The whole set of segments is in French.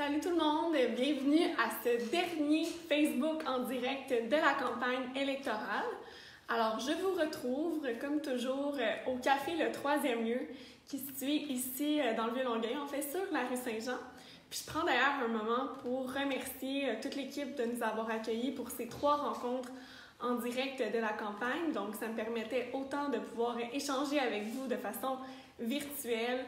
Salut tout le monde, bienvenue à ce dernier Facebook en direct de la campagne électorale. Alors, je vous retrouve, comme toujours, au Café Le Troisième Lieu, qui est situé ici dans le Vieux-Longueuil, en fait, sur la rue Saint-Jean. Puis je prends d'ailleurs un moment pour remercier toute l'équipe de nous avoir accueillis pour ces 3 rencontres en direct de la campagne. Donc, ça me permettait autant de pouvoir échanger avec vous de façon virtuelle,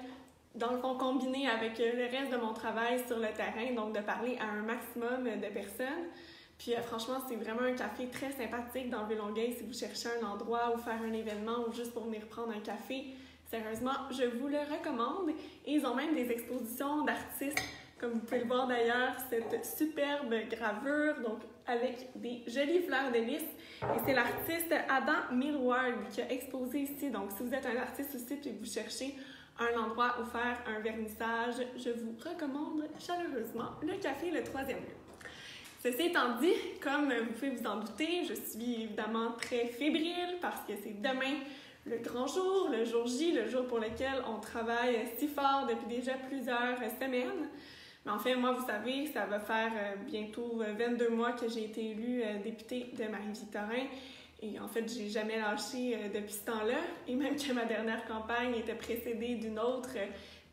dans le fond, combiné avec le reste de mon travail sur le terrain, donc de parler à un maximum de personnes. Puis franchement, c'est vraiment un café très sympathique dans le Vieux-Longueuil si vous cherchez un endroit où faire un événement ou juste pour venir prendre un café. Sérieusement, je vous le recommande. Et ils ont même des expositions d'artistes, comme vous pouvez le voir d'ailleurs, cette superbe gravure, donc avec des jolies fleurs de lys. Et c'est l'artiste Adam Millward qui a exposé ici. Donc si vous êtes un artiste aussi et que vous cherchez un endroit où faire un vernissage, je vous recommande chaleureusement le Café Le Troisième Lieu. Ceci étant dit, comme vous pouvez vous en douter, je suis évidemment très fébrile parce que c'est demain le grand jour, le jour J, le jour pour lequel on travaille si fort depuis déjà plusieurs semaines. Mais en fait, moi, vous savez, ça va faire bientôt 22 mois que j'ai été élue députée de Marie-Victorin. Et en fait, j'ai jamais lâché depuis ce temps-là. Et même que ma dernière campagne était précédée d'une autre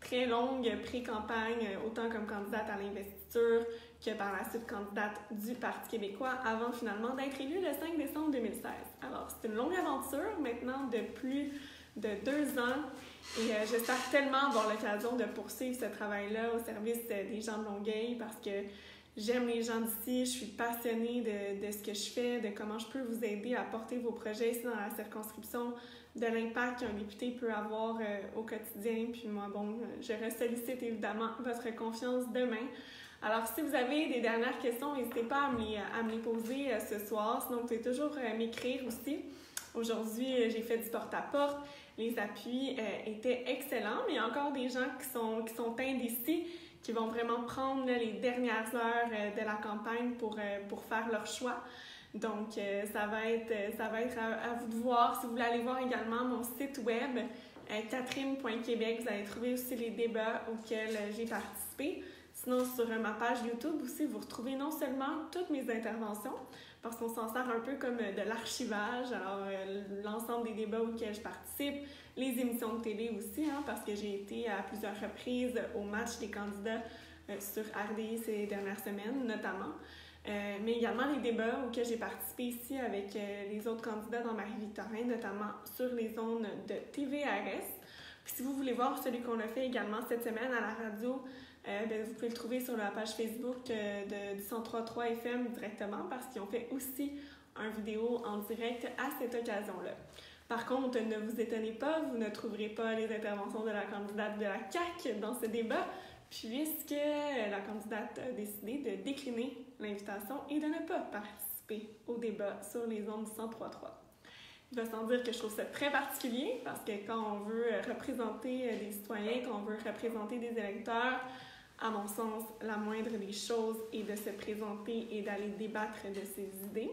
très longue pré-campagne, autant comme candidate à l'investiture que par la suite candidate du Parti québécois, avant finalement d'être élue le 5 décembre 2016. Alors, c'est une longue aventure maintenant de plus de 2 ans. Et j'espère tellement avoir l'occasion de poursuivre ce travail-là au service des gens de Longueuil parce que j'aime les gens d'ici, je suis passionnée de ce que je fais, de comment je peux vous aider à porter vos projets ici dans la circonscription, de l'impact qu'un député peut avoir au quotidien. Puis moi, je sollicite évidemment votre confiance demain. Alors, si vous avez des dernières questions, n'hésitez pas à me les poser ce soir. Sinon, vous pouvez toujours m'écrire aussi. Aujourd'hui, j'ai fait du porte-à-porte. Les appuis étaient excellents, mais il y a encore des gens qui sont indécis, qui vont vraiment prendre les dernières heures de la campagne pour faire leur choix. Donc, ça va être à vous de voir. Si vous voulez aller voir également mon site web, catherine.québec, vous allez trouver aussi les débats auxquels j'ai participé. Sinon, sur ma page YouTube aussi, vous retrouvez non seulement toutes mes interventions, parce qu'on s'en sert un peu comme de l'archivage, alors l'ensemble des débats auxquels je participe, les émissions de télé aussi, parce que j'ai été à plusieurs reprises au match des candidats sur RDI ces dernières semaines, notamment. Mais également les débats auxquels j'ai participé ici avec les autres candidats dans Marie-Victorin, notamment sur les zones de TVRS. Puis si vous voulez voir celui qu'on a fait également cette semaine à la radio, vous pouvez le trouver sur la page Facebook du 103.3 FM directement parce qu'ils ont fait aussi une vidéo en direct à cette occasion-là. Par contre, ne vous étonnez pas, vous ne trouverez pas les interventions de la candidate de la CAQ dans ce débat puisque la candidate a décidé de décliner l'invitation et de ne pas participer au débat sur les ondes du 103.3. Il va sans dire que je trouve ça très particulier parce que quand on veut représenter des citoyens, quand on veut représenter des électeurs, à mon sens, la moindre des choses est de se présenter et d'aller débattre de ses idées.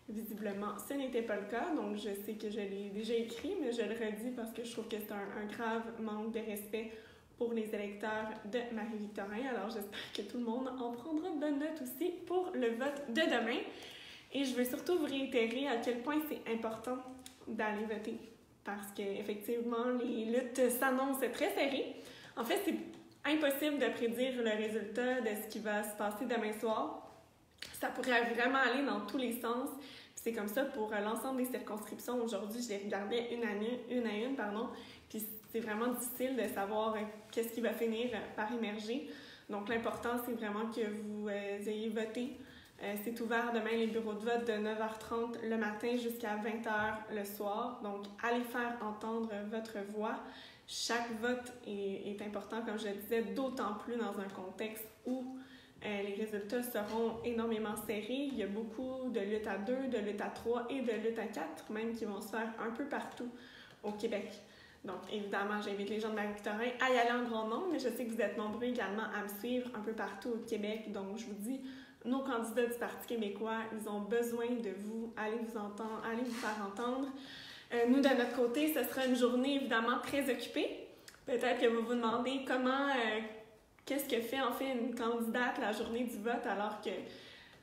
Visiblement, ce n'était pas le cas, donc je sais que je l'ai déjà écrit, mais je le redis parce que je trouve que c'est un grave manque de respect pour les électeurs de Marie-Victorin. Alors j'espère que tout le monde en prendra bonne note aussi pour le vote de demain. Et je veux surtout vous réitérer à quel point c'est important d'aller voter parce qu'effectivement, les luttes s'annoncent très serrées. En fait, c'est impossible de prédire le résultat de ce qui va se passer demain soir. Ça pourrait vraiment aller dans tous les sens. Puis c'est comme ça pour l'ensemble des circonscriptions. Aujourd'hui, je les regardais une à une, puis c'est vraiment difficile de savoir qu'est-ce qui va finir par émerger. Donc l'important, c'est vraiment que vous ayez voté. C'est ouvert demain les bureaux de vote de 9h30 le matin jusqu'à 20h le soir. Donc allez faire entendre votre voix. Chaque vote est important, comme je le disais, d'autant plus dans un contexte où les résultats seront énormément serrés. Il y a beaucoup de luttes à 2, de luttes à 3 et de luttes à 4, même qui vont se faire un peu partout au Québec. Donc, évidemment, j'invite les gens de Marie-Victorin à y aller en grand nombre, mais je sais que vous êtes nombreux également à me suivre un peu partout au Québec. Donc, je vous dis, nos candidats du Parti québécois, ils ont besoin de vous. Allez vous faire entendre. Nous, de notre côté, ce sera une journée évidemment très occupée. Peut-être que vous vous demandez comment qu'est-ce que fait en fait une candidate la journée du vote alors que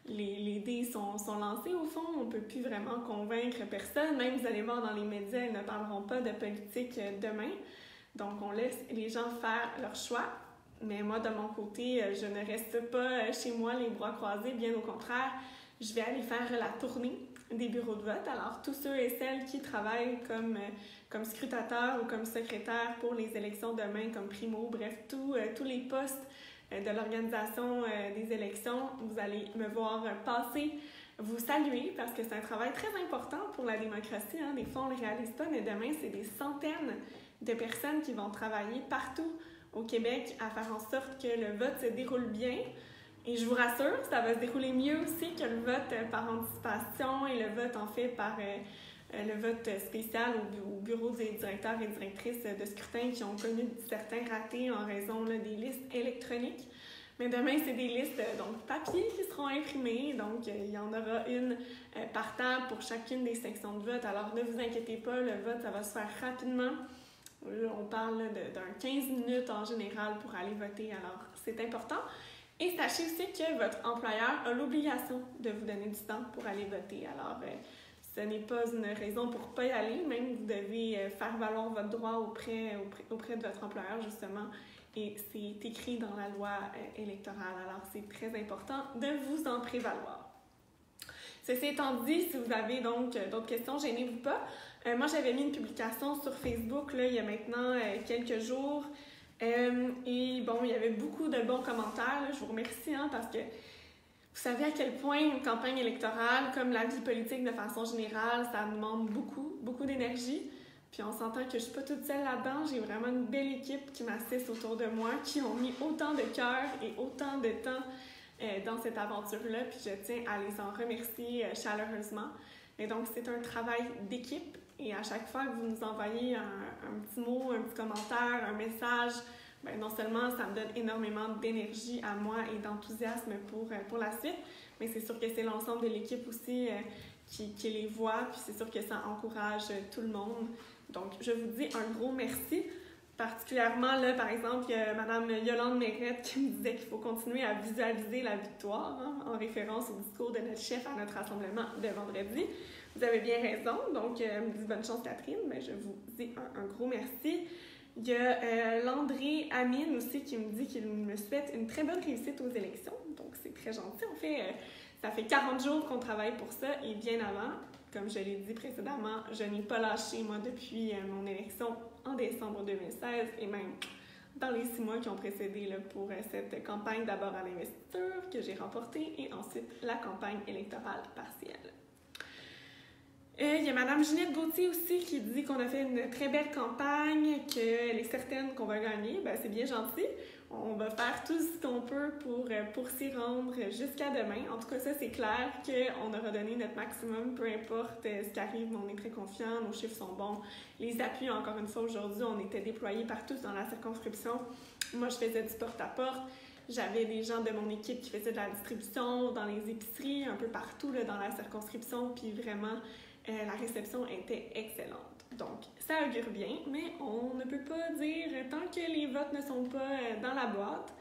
les dés sont lancés au fond, on ne peut plus vraiment convaincre personne. Même vous allez voir dans les médias, ils ne parleront pas de politique demain. Donc on laisse les gens faire leur choix. Mais moi, de mon côté, je ne reste pas chez moi les bras croisés, bien au contraire. Je vais aller faire la tournée des bureaux de vote. Alors, tous ceux et celles qui travaillent comme scrutateurs ou comme secrétaires pour les élections demain, comme primo, bref, tous les postes de l'organisation des élections, vous allez me voir passer, vous saluer, parce que c'est un travail très important pour la démocratie. Hein. Des fois, on ne le réalise pas, mais demain, c'est des centaines de personnes qui vont travailler partout au Québec à faire en sorte que le vote se déroule bien. Et je vous rassure, ça va se dérouler mieux aussi que le vote par anticipation et le vote en fait par le vote spécial au bureau des directeurs et directrices de scrutin qui ont connu certains ratés en raison là, des listes électroniques. Mais demain, c'est des listes donc papier qui seront imprimées, donc il y en aura une par table pour chacune des sections de vote. Alors ne vous inquiétez pas, le vote, ça va se faire rapidement. On parle d'un 15 minutes en général pour aller voter, alors c'est important. Et sachez aussi que votre employeur a l'obligation de vous donner du temps pour aller voter. Alors, ce n'est pas une raison pour ne pas y aller, même vous devez faire valoir votre droit auprès de votre employeur, justement. Et c'est écrit dans la loi électorale, alors c'est très important de vous en prévaloir. Ceci étant dit, si vous avez donc d'autres questions, gênez-vous pas. Moi, j'avais mis une publication sur Facebook là, il y a maintenant quelques jours. Et bon, il y avait beaucoup de bons commentaires. Là. Je vous remercie parce que vous savez à quel point une campagne électorale, comme la vie politique de façon générale, ça demande beaucoup d'énergie. Puis on s'entend que je ne suis pas toute seule là-dedans. J'ai vraiment une belle équipe qui m'assiste autour de moi, qui ont mis autant de cœur et autant de temps dans cette aventure-là. Puis je tiens à les en remercier chaleureusement. Et donc, c'est un travail d'équipe. Et à chaque fois que vous nous envoyez un petit mot, un petit commentaire, un message, bien, non seulement ça me donne énormément d'énergie à moi et d'enthousiasme pour la suite, mais c'est sûr que c'est l'ensemble de l'équipe aussi qui les voit, puis c'est sûr que ça encourage tout le monde. Donc, je vous dis un gros merci. Particulièrement, là, par exemple, il y a Mme Yolande Mairette qui me disait qu'il faut continuer à visualiser la victoire, en référence au discours de notre chef à notre rassemblement de vendredi. Vous avez bien raison, donc elle me dit bonne chance Catherine, mais je vous dis un gros merci. Il y a Landry Amine aussi qui me dit qu'il me souhaite une très bonne réussite aux élections, donc c'est très gentil. En fait, ça fait 40 jours qu'on travaille pour ça et bien avant, comme je l'ai dit précédemment, je n'ai pas lâché moi depuis mon élection en décembre 2016 et même dans les 6 mois qui ont précédé là, pour cette campagne d'abord à l'investiture que j'ai remportée et ensuite la campagne électorale partielle. Il y a Mme Ginette Gauthier aussi qui dit qu'on a fait une très belle campagne, qu'elle est certaine qu'on va gagner. Ben, c'est bien gentil. On va faire tout ce qu'on peut pour s'y rendre jusqu'à demain. En tout cas, ça, c'est clair qu'on aura donné notre maximum, peu importe ce qui arrive. On est très confiants, nos chiffres sont bons. Les appuis, encore une fois, aujourd'hui, on était déployés partout dans la circonscription. Moi, je faisais du porte-à-porte. J'avais des gens de mon équipe qui faisaient de la distribution dans les épiceries, un peu partout là, dans la circonscription, puis vraiment... la réception était excellente. Donc, ça augure bien, mais on ne peut pas dire tant que les votes ne sont pas dans la boîte.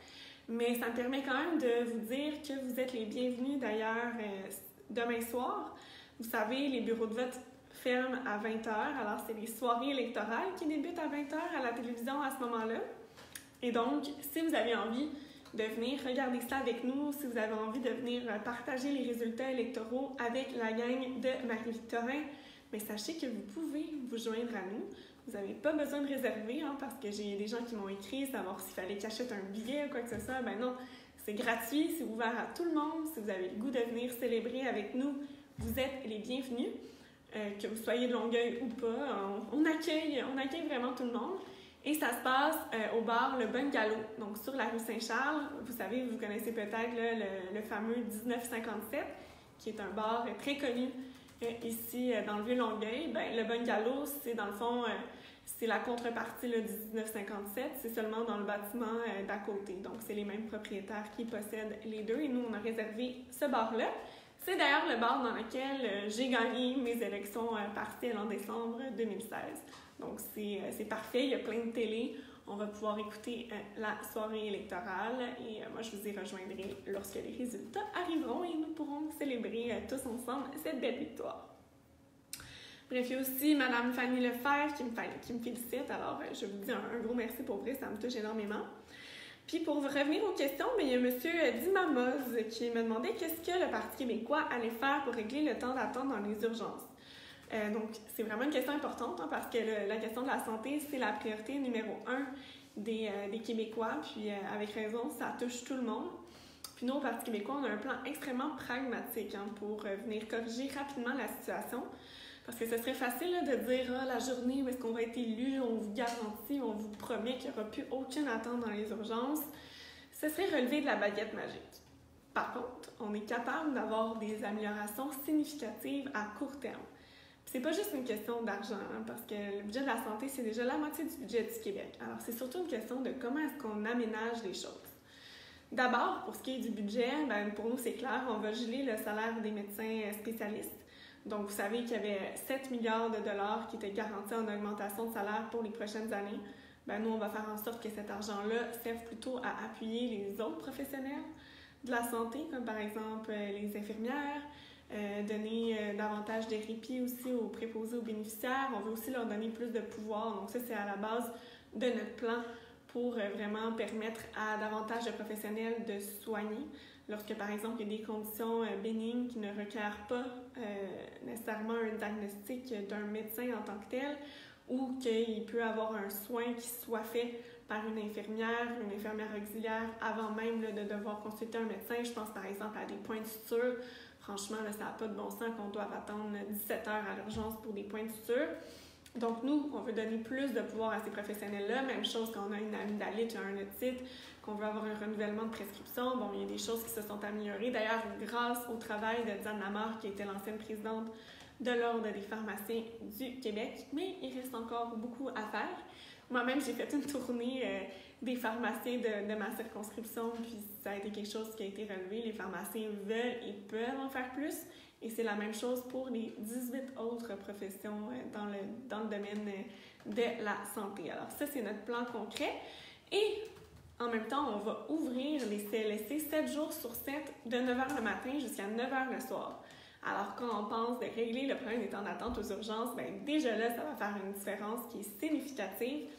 Mais ça me permet quand même de vous dire que vous êtes les bienvenus d'ailleurs demain soir. Vous savez, les bureaux de vote ferment à 20h, alors c'est les soirées électorales qui débutent à 20h à la télévision à ce moment-là. Et donc, si vous avez envie de venir regarder ça avec nous, si vous avez envie de venir partager les résultats électoraux avec la gang de Marie-Victorin, mais sachez que vous pouvez vous joindre à nous. Vous n'avez pas besoin de réserver, parce que j'ai des gens qui m'ont écrit savoir s'il fallait qu'ils achètent un billet ou quoi que ce soit. Ben non, c'est gratuit, c'est ouvert à tout le monde. Si vous avez le goût de venir célébrer avec nous, vous êtes les bienvenus. Que vous soyez de Longueuil ou pas, on accueille vraiment tout le monde. Et ça se passe au bar Le Bungalow, donc sur la rue Saint-Charles. Vous savez, vous connaissez peut-être là, le fameux 1957, qui est un bar très connu ici dans le Vieux-Longueuil. Ben, le Bungalow, c'est dans le fond, c'est la contrepartie là, du 1957. C'est seulement dans le bâtiment d'à côté. Donc, c'est les mêmes propriétaires qui possèdent les deux. Et nous, on a réservé ce bar-là. C'est d'ailleurs le bar dans lequel j'ai gagné mes élections partielles en décembre 2016. Donc, c'est parfait. Il y a plein de télé. on va pouvoir écouter la soirée électorale et moi, je vous y rejoindrai lorsque les résultats arriveront et nous pourrons célébrer tous ensemble cette belle victoire. Bref, il y a aussi Mme Fanny Lefebvre qui me félicite, alors je vous dis un gros merci pour vrai, ça me touche énormément. Puis pour revenir aux questions, il y a M. Dimamoz qui me demandait qu'est-ce que le Parti québécois allait faire pour régler le temps d'attente dans les urgences. Donc, c'est vraiment une question importante parce que la question de la santé, c'est la priorité numéro 1 des Québécois. Puis avec raison, ça touche tout le monde. Puis nous, au Parti québécois, on a un plan extrêmement pragmatique pour venir corriger rapidement la situation. Parce que ce serait facile de dire la journée où est-ce qu'on va être élu, on vous garantit, on vous promet qu'il n'y aura plus aucune attente dans les urgences. Ce serait relever de la baguette magique. Par contre, on est capable d'avoir des améliorations significatives à court terme. C'est pas juste une question d'argent, parce que le budget de la santé, c'est déjà la moitié du budget du Québec. Alors, c'est surtout une question de comment est-ce qu'on aménage les choses. D'abord, pour ce qui est du budget, pour nous, c'est clair, on va geler le salaire des médecins spécialistes. Donc, vous savez qu'il y avait 7 milliards de dollars qui étaient garantis en augmentation de salaire pour les prochaines années. Nous, on va faire en sorte que cet argent-là serve plutôt à appuyer les autres professionnels de la santé, comme par exemple les infirmières, donner davantage de répit aussi aux préposés aux bénéficiaires. On veut aussi leur donner plus de pouvoir. Donc ça, c'est à la base de notre plan pour vraiment permettre à davantage de professionnels de se soigner. Lorsque, par exemple, il y a des conditions bénignes qui ne requièrent pas nécessairement un diagnostic d'un médecin en tant que tel, ou qu'il peut avoir un soin qui soit fait par une infirmière auxiliaire avant même de devoir consulter un médecin. Je pense par exemple à des points de suture. Franchement, là, ça n'a pas de bon sens qu'on doive attendre 17 heures à l'urgence pour des points de suture. Donc nous, on veut donner plus de pouvoir à ces professionnels-là. Même chose quand on a une amygdalite, un otite, qu'on veut avoir un renouvellement de prescription. Bon, il y a des choses qui se sont améliorées. D'ailleurs, grâce au travail de Diane Lamarre, qui était l'ancienne présidente de l'Ordre des pharmaciens du Québec, mais il reste encore beaucoup à faire. Moi-même, j'ai fait une tournée des pharmaciens de ma circonscription, puis ça a été quelque chose qui a été relevé. Les pharmaciens veulent et peuvent en faire plus, et c'est la même chose pour les 18 autres professions dans le domaine de la santé. Alors ça, c'est notre plan concret. Et en même temps, on va ouvrir les CLSC 7 jours sur 7, de 9h le matin jusqu'à 9h le soir. Alors, quand on pense de régler le problème des temps d'attente aux urgences, déjà là, ça va faire une différence qui est significative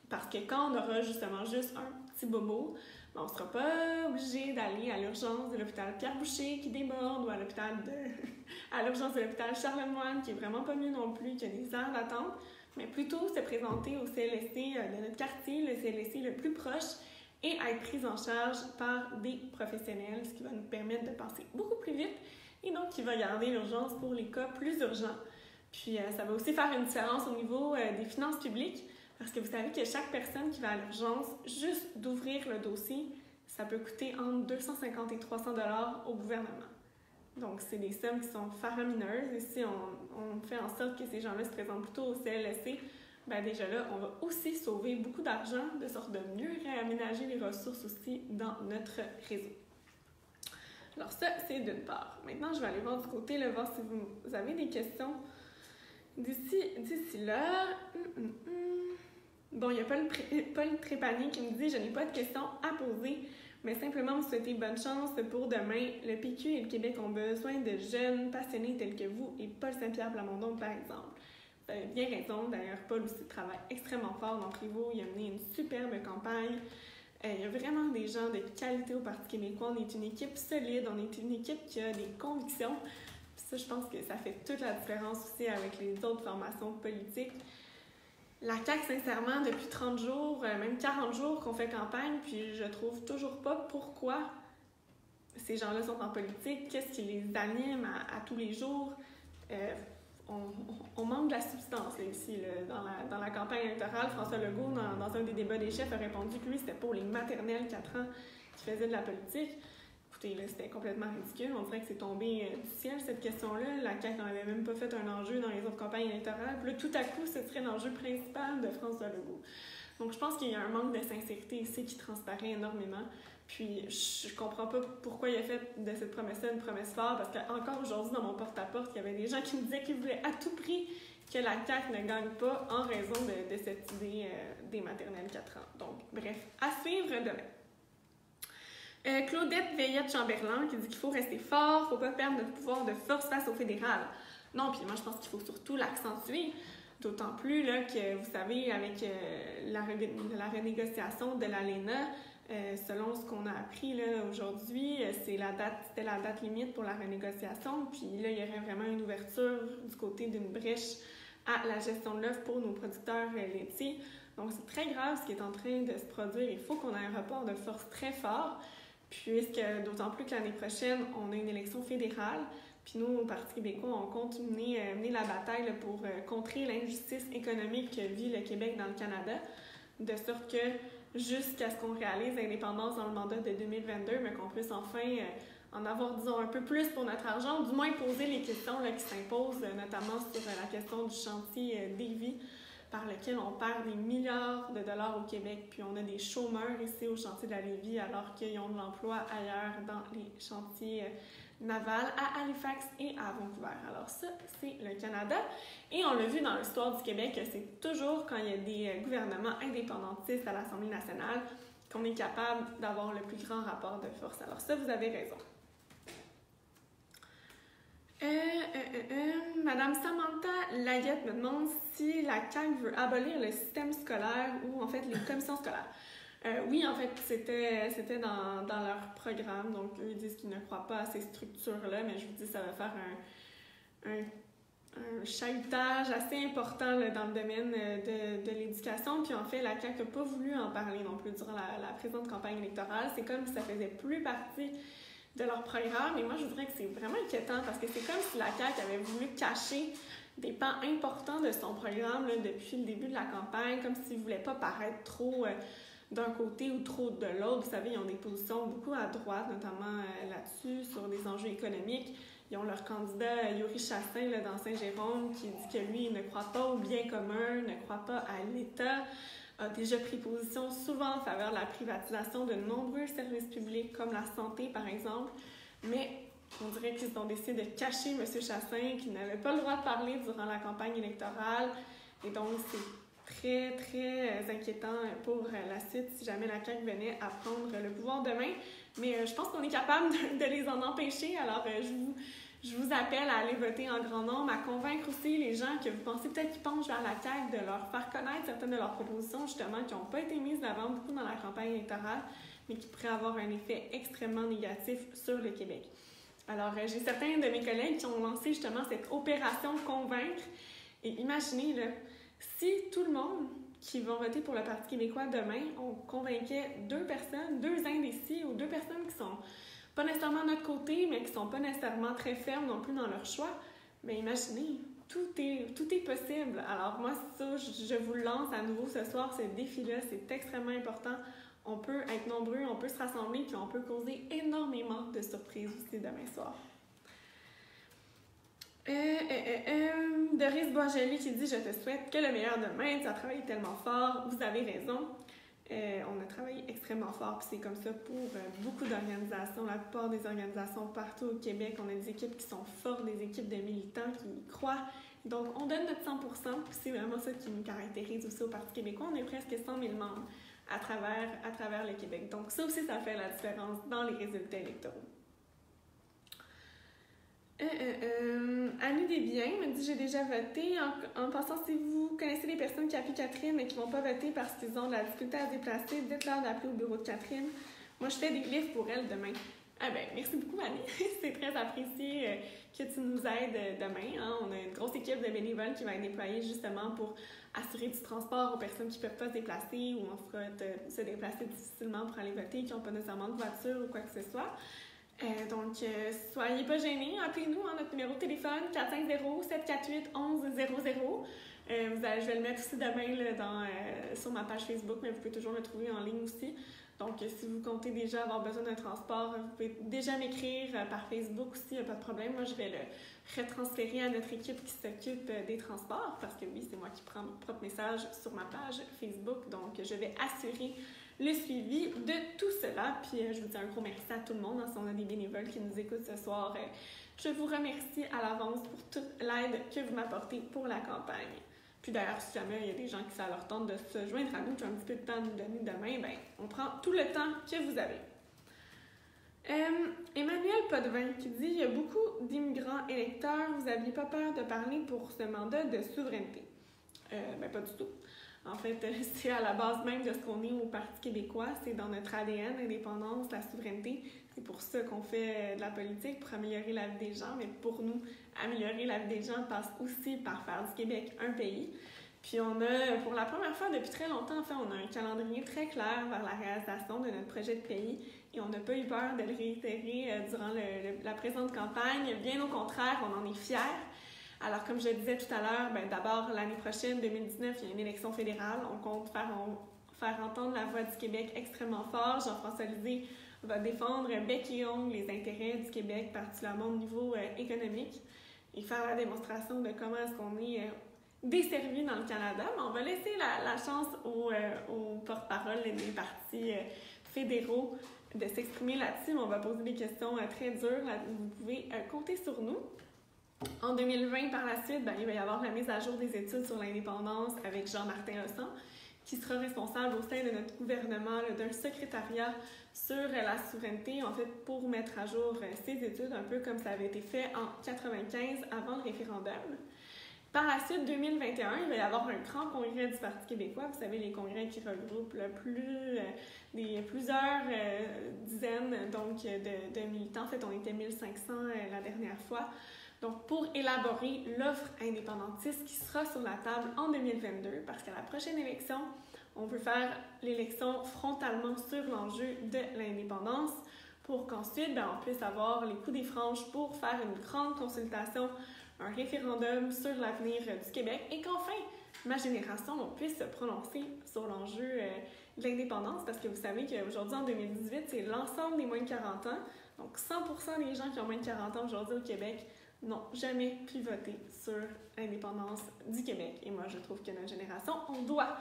parce que quand on aura justement juste un petit bobo, on ne sera pas obligé d'aller à l'urgence de l'hôpital Pierre-Boucher qui déborde ou à l'urgence de l'hôpital Charlemagne qui est vraiment pas mieux non plus, qui a des heures d'attente, mais plutôt se présenter au CLSC de notre quartier, le CLSC le plus proche, et être prise en charge par des professionnels, ce qui va nous permettre de passer beaucoup plus vite et donc qui va garder l'urgence pour les cas plus urgents. Puis ça va aussi faire une différence au niveau des finances publiques parce que vous savez que chaque personne qui va à l'urgence, juste d'ouvrir le dossier, ça peut coûter entre 250 et 300 $ au gouvernement. Donc, c'est des sommes qui sont faramineuses et si on fait en sorte que ces gens-là se présentent plutôt au CLSC, déjà là, on va aussi sauver beaucoup d'argent de sorte de mieux réaménager les ressources aussi dans notre réseau. Alors ça, c'est d'une part. Maintenant, je vais aller voir du côté, là, voir si vous avez des questions d'ici là. Bon, il y a Paul Trépanier qui me dit « Je n'ai pas de questions à poser, mais simplement vous souhaiter bonne chance pour demain. Le PQ et le Québec ont besoin de jeunes passionnés tels que vous et Paul Saint-Pierre Plamondon, par exemple. » Vous avez bien raison. D'ailleurs, Paul aussi travaille extrêmement fort dans Prévost. Il a mené une superbe campagne. Il y a vraiment des gens de qualité au Parti québécois. On est une équipe solide. On est une équipe qui a des convictions. Puis ça, je pense que ça fait toute la différence aussi avec les autres formations politiques. La CAQ, sincèrement, depuis 30 jours, même 40 jours qu'on fait campagne, puis je trouve toujours pas pourquoi ces gens-là sont en politique, qu'est-ce qui les anime à tous les jours. On manque de la substance là, ici. Là. Dans la campagne électorale, François Legault, dans un des débats des chefs, a répondu que lui, c'était pour les maternelles 4 ans qui faisaient de la politique. Écoutez, là, c'était complètement ridicule. On dirait que c'est tombé du ciel, cette question-là. La CAQ n'avait même pas fait un enjeu dans les autres campagnes électorales. Puis là, tout à coup, ce serait l'enjeu principal de François Legault. Donc, je pense qu'il y a un manque de sincérité ici qui transparaît énormément. Puis, je comprends pas pourquoi il a fait de cette promesse-là une promesse forte, parce qu'encore aujourd'hui, dans mon porte-à-porte, il y avait des gens qui me disaient qu'ils voulaient à tout prix que la CAQ ne gagne pas en raison de cette idée des maternelles 4 ans. Donc, bref, à suivre demain. Claudette Veillette-Chamberlain qui dit qu'il faut rester fort, il ne faut pas perdre notre pouvoir de force face au fédéral. Non, puis moi je pense qu'il faut surtout l'accentuer, d'autant plus là, que vous savez, avec la renégociation de l'ALENA, selon ce qu'on a appris là, aujourd'hui, c'était la date limite pour la renégociation, puis là il y aurait vraiment une ouverture du côté d'une brèche à la gestion de l'œuf pour nos producteurs laitiers. Donc c'est très grave ce qui est en train de se produire, il faut qu'on ait un rapport de force très fort. Puisque d'autant plus que l'année prochaine, on a une élection fédérale, puis nous, au Parti québécois, on compte mener la bataille là, pour contrer l'injustice économique que vit le Québec dans le Canada, de sorte que jusqu'à ce qu'on réalise l'indépendance dans le mandat de 2022, mais qu'on puisse enfin en avoir, disons, un peu plus pour notre argent, du moins poser les questions là, qui s'imposent, notamment sur la question du chantier Davie, par lequel on perd des milliards de dollars au Québec, puis on a des chômeurs ici au chantier de la Lévis, alors qu'ils ont de l'emploi ailleurs dans les chantiers navals à Halifax et à Vancouver. Alors ça, c'est le Canada. Et on l'a vu dans l'histoire du Québec, c'est toujours quand il y a des gouvernements indépendantistes à l'Assemblée nationale qu'on est capable d'avoir le plus grand rapport de force. Alors ça, vous avez raison. Madame Samantha Layette me demande si la CAQ veut abolir le système scolaire ou en fait les commissions scolaires. Oui, en fait, c'était dans leur programme, donc eux disent qu'ils ne croient pas à ces structures-là, mais je vous dis, ça va faire un chahutage assez important là, dans le domaine de l'éducation. Puis en fait, la CAQ n'a pas voulu en parler non plus durant la présente campagne électorale. C'est comme si ça faisait plus partie de leur programme. Et moi, je dirais que c'est vraiment inquiétant parce que c'est comme si la CAQ avait voulu cacher des pans importants de son programme là, depuis le début de la campagne, comme s'ils ne voulaient pas paraître trop d'un côté ou trop de l'autre. Vous savez, ils ont des positions beaucoup à droite, notamment là-dessus, sur des enjeux économiques. Ils ont leur candidat Yuri Chassin là, dans Saint-Jérôme qui dit que lui, il ne croit pas au bien commun, ne croit pas à l'État, a déjà pris position souvent en faveur de la privatisation de nombreux services publics, comme la santé, par exemple. Mais on dirait qu'ils ont décidé de cacher M. Chassin, qui n'avait pas le droit de parler durant la campagne électorale. Et donc, c'est très, très inquiétant pour la suite si jamais la CAQ venait à prendre le pouvoir demain. Mais je pense qu'on est capable de les en empêcher. Alors, je vous appelle à aller voter en grand nombre, à convaincre aussi les gens que vous pensez peut-être qu'ils penchent vers la CAQ, de leur faire connaître certaines de leurs propositions, justement, qui n'ont pas été mises d'avant beaucoup dans la campagne électorale, mais qui pourraient avoir un effet extrêmement négatif sur le Québec. Alors, j'ai certains de mes collègues qui ont lancé justement cette opération convaincre. Et imaginez, là, si tout le monde qui vont voter pour le Parti québécois demain, on convainquait 2 personnes, 2 indécis ou 2 personnes qui sont pas nécessairement de notre côté, mais qui sont pas nécessairement très fermes non plus dans leur choix, mais imaginez, tout est possible. Alors moi, ça, je vous lance à nouveau ce soir, ce défi-là, c'est extrêmement important. On peut être nombreux, on peut se rassembler, puis on peut causer énormément de surprises aussi demain soir. Doris Boisjoli qui dit « Je te souhaite que le meilleur demain, tu as travaillé tellement fort, vous avez raison. » On a travaillé extrêmement fort, puis c'est comme ça pour beaucoup d'organisations. La plupart des organisations partout au Québec, on a des équipes qui sont fortes, des équipes de militants qui y croient. Donc, on donne notre 100%, puis c'est vraiment ça qui nous caractérise aussi au Parti québécois. On est presque 100 000 membres à travers le Québec. Donc, ça aussi, ça fait la différence dans les résultats électoraux. Annie Desbiens me dit « J'ai déjà voté. En passant, si vous connaissez des personnes qui appuient Catherine et qui ne vont pas voter parce qu'ils ont de la difficulté à se déplacer, dites-leur d'appeler au bureau de Catherine. Moi, je fais des livres pour elle demain. » Ah ben, merci beaucoup, Annie. C'est très apprécié que tu nous aides demain. Hein. On a une grosse équipe de bénévoles qui va être déployée justement pour assurer du transport aux personnes qui ne peuvent pas se déplacer ou en fait se déplacer difficilement pour aller voter, qui n'ont pas nécessairement de voiture ou quoi que ce soit. Donc, soyez pas gênés, appelez-nous, hein, notre numéro de téléphone 450-748-1100. Je vais le mettre aussi demain là, sur ma page Facebook, mais vous pouvez toujours le trouver en ligne aussi. Donc, si vous comptez déjà avoir besoin d'un transport, vous pouvez déjà m'écrire par Facebook aussi, il n'y a pas de problème. Moi, je vais le retransférer à notre équipe qui s'occupe des transports, parce que oui, c'est moi qui prends mon propre message sur ma page Facebook. Donc, je vais assurer le suivi de tout cela. Puis je vous dis un gros merci à tout le monde. Si on a des bénévoles qui nous écoutent ce soir, je vous remercie à l'avance pour toute l'aide que vous m'apportez pour la campagne. Puis d'ailleurs, si jamais il y a des gens qui ça leur tente de se joindre à nous, qui ont un petit peu de temps à nous donner demain, ben on prend tout le temps que vous avez. Emmanuel Potvin qui dit « Il y a beaucoup d'immigrants électeurs, vous n'aviez pas peur de parler pour ce mandat de souveraineté? » Ben pas du tout. En fait, c'est à la base même de ce qu'on est au Parti québécois, c'est dans notre ADN, l'indépendance, la souveraineté. C'est pour ça qu'on fait de la politique, pour améliorer la vie des gens, mais pour nous, améliorer la vie des gens passe aussi par faire du Québec un pays. Puis on a, pour la première fois depuis très longtemps, en fait, on a un calendrier très clair vers la réalisation de notre projet de pays et on n'a pas eu peur de le réitérer durant la présente campagne. Bien au contraire, on en est fiers. Alors, comme je le disais tout à l'heure, d'abord, l'année prochaine, 2019, il y a une élection fédérale. On compte faire entendre la voix du Québec extrêmement fort. Jean-François Lisée va défendre bec et ongle les intérêts du Québec, particulièrement au niveau économique, et faire la démonstration de comment est-ce qu'on est desservi dans le Canada. Mais on va laisser la chance aux porte-parole des partis fédéraux de s'exprimer là-dessus. Mais on va poser des questions très dures. Vous pouvez compter sur nous. En 2020, par la suite, il va y avoir la mise à jour des études sur l'indépendance avec Jean-Martin Hossan, qui sera responsable au sein de notre gouvernement d'un secrétariat sur la souveraineté, en fait, pour mettre à jour ces études, un peu comme ça avait été fait en 1995 avant le référendum. Par la suite, 2021, il va y avoir un grand congrès du Parti québécois. Vous savez, les congrès qui regroupent plusieurs dizaines de militants. En fait, on était 1500 la dernière fois. Donc, pour élaborer l'offre indépendantiste qui sera sur la table en 2022, parce qu'à la prochaine élection, on veut faire l'élection frontalement sur l'enjeu de l'indépendance pour qu'ensuite, on puisse avoir les coups des franges pour faire une grande consultation, un référendum sur l'avenir du Québec et qu'enfin, ma génération, on puisse se prononcer sur l'enjeu de l'indépendance parce que vous savez qu'aujourd'hui, en 2018, c'est l'ensemble des moins de 40 ans. Donc, 100% des gens qui ont moins de 40 ans aujourd'hui au Québec n'ont jamais pu voter sur l'indépendance du Québec. Et moi, je trouve que notre génération, on doit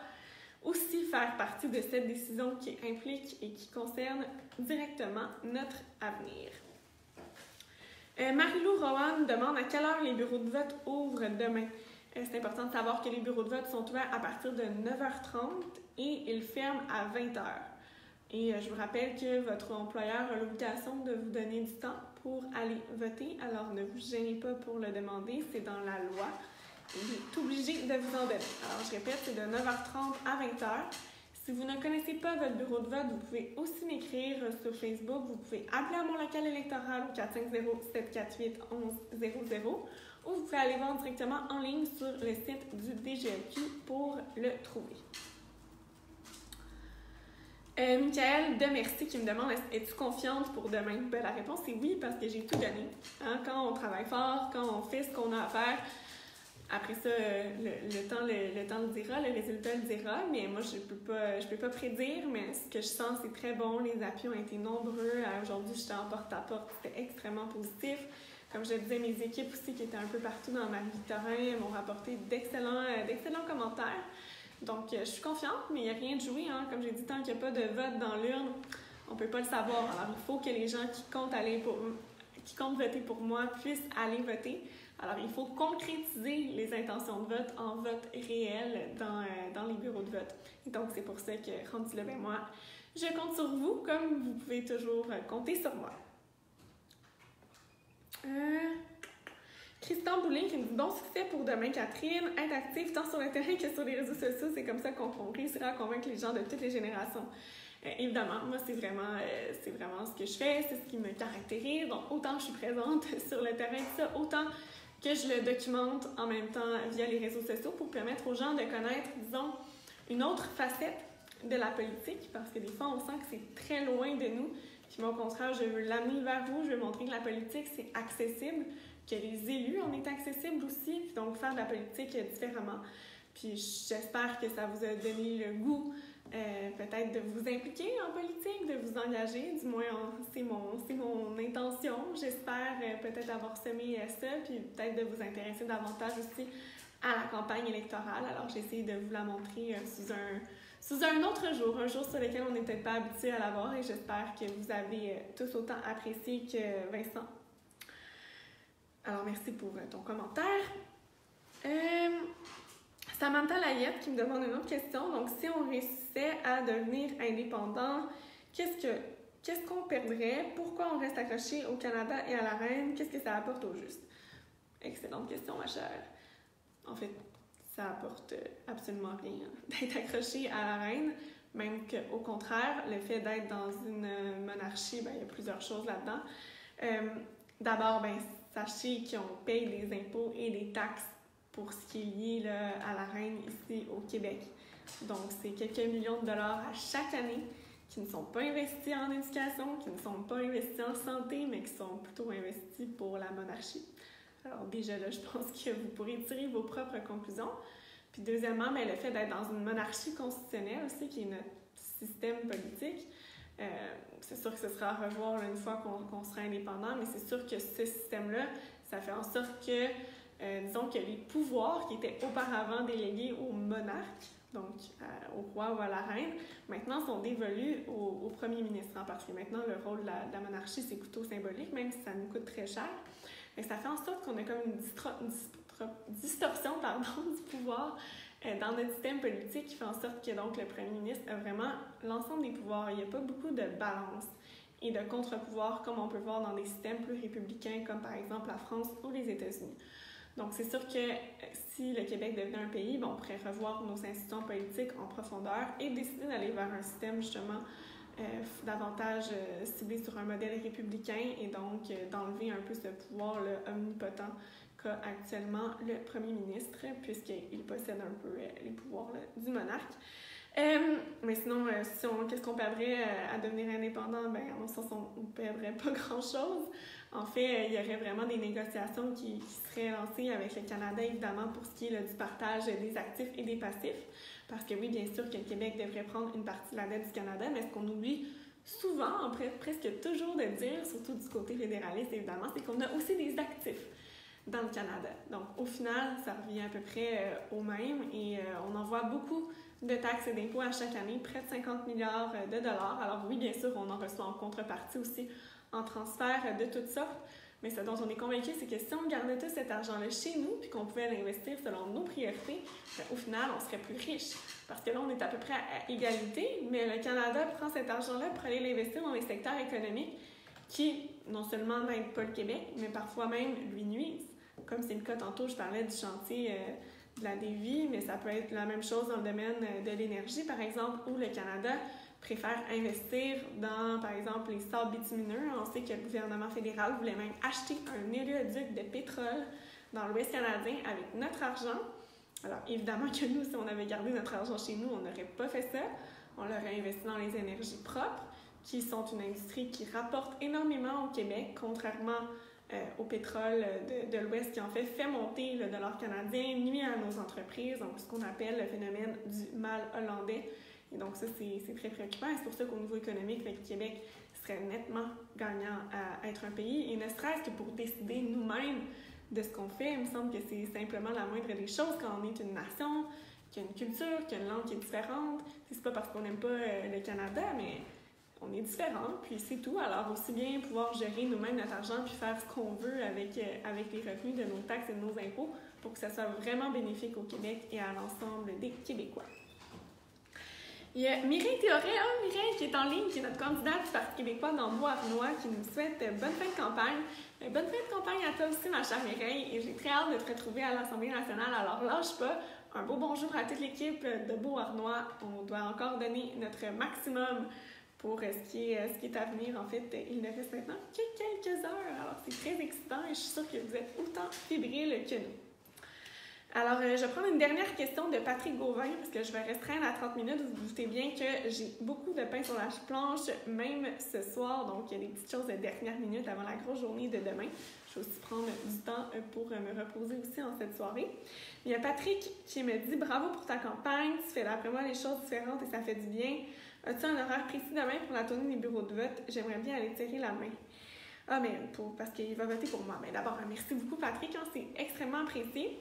aussi faire partie de cette décision qui implique et qui concerne directement notre avenir. Marie-Lou Rowan demande à quelle heure les bureaux de vote ouvrent demain. C'est important de savoir que les bureaux de vote sont ouverts à partir de 9h30 et ils ferment à 20h. Et je vous rappelle que votre employeur a l'obligation de vous donner du temps pour aller voter. Alors, ne vous gênez pas pour le demander, c'est dans la loi. Il est obligé de vous en donner. Alors, je répète, c'est de 9h30 à 20h. Si vous ne connaissez pas votre bureau de vote, vous pouvez aussi m'écrire sur Facebook. Vous pouvez appeler à mon local électoral au 450-748-1100 ou vous pouvez aller voir directement en ligne sur le site du DGEQ pour le trouver. Michael Demercy qui me demande « Es-tu confiante pour demain? » La réponse est oui, parce que j'ai tout donné. Quand on travaille fort, quand on fait ce qu'on a à faire, après ça, le temps le dira, le résultat le dira, mais moi, je peux pas prédire, mais ce que je sens, c'est très bon. Les appuis ont été nombreux. Aujourd'hui, j'étais en porte-à-porte, c'était extrêmement positif. Comme je disais, mes équipes aussi, qui étaient un peu partout dans ma vie de terrain, m'ont rapporté d'excellents commentaires. Donc, je suis confiante, mais il n'y a rien de joué. Comme j'ai dit, tant qu'il n'y a pas de vote dans l'urne, on ne peut pas le savoir. Alors, il faut que les gens qui comptent voter pour moi puissent aller voter. Alors, il faut concrétiser les intentions de vote en vote réel dans les bureaux de vote. Et donc, c'est pour ça que, rendu là, moi, je compte sur vous, comme vous pouvez toujours compter sur moi. Christian Boulay qui me dit « Bon succès pour demain, Catherine. Être active tant sur le terrain que sur les réseaux sociaux, c'est comme ça qu'on réussira à convaincre les gens de toutes les générations. » Évidemment, moi, c'est vraiment ce que je fais, c'est ce qui me caractérise. Donc, autant je suis présente sur le terrain que ça, autant que je le documente en même temps via les réseaux sociaux pour permettre aux gens de connaître, disons, une autre facette de la politique, parce que des fois, on sent que c'est très loin de nous. Puis moi, au contraire, je veux l'amener vers vous, je veux montrer que la politique, c'est accessible, que les élus, on est accessibles aussi, puis donc faire de la politique différemment. Puis j'espère que ça vous a donné le goût peut-être de vous impliquer en politique, de vous engager, du moins c'est mon intention. J'espère peut-être avoir semé ça, puis peut-être de vous intéresser davantage aussi à la campagne électorale. Alors j'essaie de vous la montrer sous un autre jour, un jour sur lequel on n'est peut-être pas habitué à la voir, et j'espère que vous avez tous autant apprécié que Vincent. Alors merci pour ton commentaire. Samantha Layette qui me demande une autre question. Donc, si on réussissait à devenir indépendant, qu'est-ce qu'on perdrait? Pourquoi on reste accroché au Canada et à la reine? Qu'est-ce que ça apporte au juste? Excellente question, ma chère. En fait, ça apporte absolument rien d'être accroché à la reine, même qu'au contraire, le fait d'être dans une monarchie, il y a plusieurs choses là-dedans. D'abord, sachez qu'on paye des impôts et des taxes pour ce qui est lié là, à la reine ici au Québec. Donc, c'est quelques millions de dollars à chaque année qui ne sont pas investis en éducation, qui ne sont pas investis en santé, mais qui sont plutôt investis pour la monarchie. Alors déjà là, je pense que vous pourrez tirer vos propres conclusions. Puis deuxièmement, le fait d'être dans une monarchie constitutionnelle aussi, qui est notre système politique, c'est sûr que ce sera à revoir là, une fois qu'on sera indépendant, mais c'est sûr que ce système-là, ça fait en sorte que, disons que les pouvoirs qui étaient auparavant délégués au monarque, donc au roi ou à la reine, maintenant sont dévolus au premier ministre en partie. Maintenant, le rôle de la monarchie, c'est plutôt symbolique, même si ça nous coûte très cher. Mais ça fait en sorte qu'on a comme une distorsion du pouvoir dans notre système politique qui fait en sorte que donc, le premier ministre a vraiment l'ensemble des pouvoirs. Il n'y a pas beaucoup de balance et de contre-pouvoir comme on peut voir dans des systèmes plus républicains comme par exemple la France ou les États-Unis. Donc c'est sûr que si le Québec devenait un pays, on pourrait revoir nos institutions politiques en profondeur et décider d'aller vers un système justement davantage ciblé sur un modèle républicain et donc d'enlever un peu ce pouvoir omnipotent qu'a actuellement le premier ministre, puisqu'il possède un peu les pouvoirs du monarque. Mais sinon, qu'est-ce qu'on perdrait à devenir indépendant? En mon sens, on ne perdrait pas grand-chose. En fait, il y aurait vraiment des négociations qui seraient lancées avec le Canada, évidemment, pour ce qui est du partage des actifs et des passifs. Parce que oui, bien sûr que le Québec devrait prendre une partie de la dette du Canada, mais ce qu'on oublie souvent, presque toujours de dire, surtout du côté fédéraliste, évidemment, c'est qu'on a aussi des actifs dans le Canada. Donc, au final, ça revient à peu près au même et on envoie beaucoup de taxes et d'impôts à chaque année, près de 50 milliards de dollars. Alors oui, bien sûr, on en reçoit en contrepartie aussi en transfert de toutes sortes, mais ce dont on est convaincu, c'est que si on gardait tout cet argent-là chez nous puis qu'on pouvait l'investir selon nos priorités, au final, on serait plus riche. Parce que là, on est à peu près à égalité, mais le Canada prend cet argent-là pour aller l'investir dans les secteurs économiques qui, non seulement n'aident pas le Québec, mais parfois même lui nuisent. Comme c'est le cas tantôt, je parlais du chantier de la Dévie, mais ça peut être la même chose dans le domaine de l'énergie, par exemple, où le Canada préfère investir dans, par exemple, les sables bitumineux. On sait que le gouvernement fédéral voulait même acheter un éléoduc de pétrole dans l'Ouest canadien avec notre argent. Alors, évidemment que nous, si on avait gardé notre argent chez nous, on n'aurait pas fait ça. On l'aurait investi dans les énergies propres, qui sont une industrie qui rapporte énormément au Québec, contrairement au pétrole de l'Ouest qui en fait monter le dollar canadien, nuit à nos entreprises, donc ce qu'on appelle le phénomène du mal hollandais. Et donc ça, c'est très préoccupant. Et c'est pour ça qu'au niveau économique, le Québec serait nettement gagnant à être un pays. Et ne serait-ce que pour décider nous-mêmes de ce qu'on fait, il me semble que c'est simplement la moindre des choses quand on est une nation, qui a une culture, qui a une langue qui est différente. C'est pas parce qu'on n'aime pas le Canada, mais on est différents, puis c'est tout. Alors, aussi bien pouvoir gérer nous-mêmes notre argent puis faire ce qu'on veut avec les revenus de nos taxes et de nos impôts pour que ça soit vraiment bénéfique au Québec et à l'ensemble des Québécois. Il y a Mireille Théoret, Mireille qui est en ligne, qui est notre candidate du Parti québécois dans Beauharnois, qui nous souhaite bonne fin de campagne. Bonne fin de campagne à toi aussi, ma chère Mireille, et j'ai très hâte de te retrouver à l'Assemblée nationale. Alors, lâche pas. Un beau bonjour à toute l'équipe de Beauharnois. On doit encore donner notre maximum pour ce qui est à venir. En fait, il ne reste maintenant que quelques heures. Alors, c'est très excitant et je suis sûre que vous êtes autant fébrile que nous. Alors, je vais prendre une dernière question de Patrick Gauvin parce que je vais restreindre à 30 minutes. Vous vous doutez bien que j'ai beaucoup de pain sur la planche, même ce soir. Donc, il y a des petites choses de dernière minute avant la grosse journée de demain. Je vais aussi prendre du temps pour me reposer aussi en cette soirée. Il y a Patrick qui me dit « Bravo pour ta campagne. Tu fais d'après moi les choses différentes et ça fait du bien. As-tu un horaire précis demain pour la tournée des bureaux de vote? J'aimerais bien aller tirer la main. » Ah, mais parce qu'il va voter pour moi. Mais d'abord, merci beaucoup, Patrick. C'est extrêmement apprécié.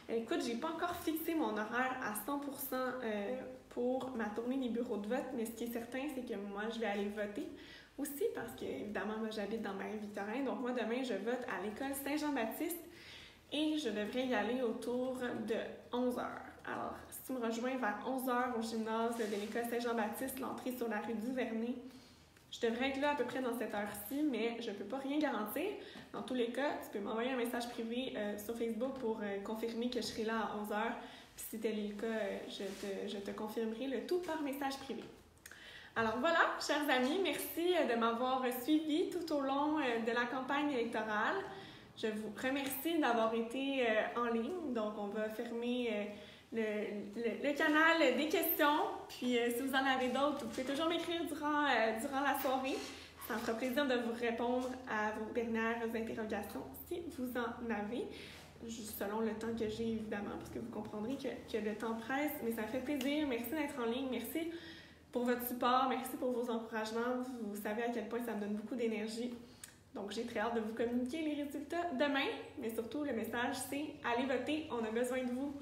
Écoute, j'ai pas encore fixé mon horaire à 100% pour ma tournée des bureaux de vote, mais ce qui est certain, c'est que moi, je vais aller voter aussi parce que, évidemment, moi, j'habite dans Marie-Victorin. Donc, moi, demain, je vote à l'école Saint-Jean-Baptiste et je devrais y aller autour de 11h. Alors, si tu me rejoins vers 11h au gymnase de l'école Saint-Jean-Baptiste, l'entrée sur la rue du Vernet, je devrais être là à peu près dans cette heure-ci, mais je ne peux pas rien garantir. Dans tous les cas, tu peux m'envoyer un message privé sur Facebook pour confirmer que je serai là à 11h. Puis si tel est le cas, je te confirmerai le tout par message privé. Alors voilà, chers amis, merci de m'avoir suivi tout au long de la campagne électorale. Je vous remercie d'avoir été en ligne. Donc, on va fermer le canal des questions. Puis, si vous en avez d'autres, vous pouvez toujours m'écrire durant la soirée. Ça me fera plaisir de vous répondre à vos dernières interrogations, si vous en avez. Juste selon le temps que j'ai, évidemment, parce que vous comprendrez que le temps presse. Mais ça me fait plaisir. Merci d'être en ligne. Merci pour votre support. Merci pour vos encouragements. Vous savez à quel point ça me donne beaucoup d'énergie. Donc, j'ai très hâte de vous communiquer les résultats demain. Mais surtout, le message, c'est « Allez voter, on a besoin de vous ».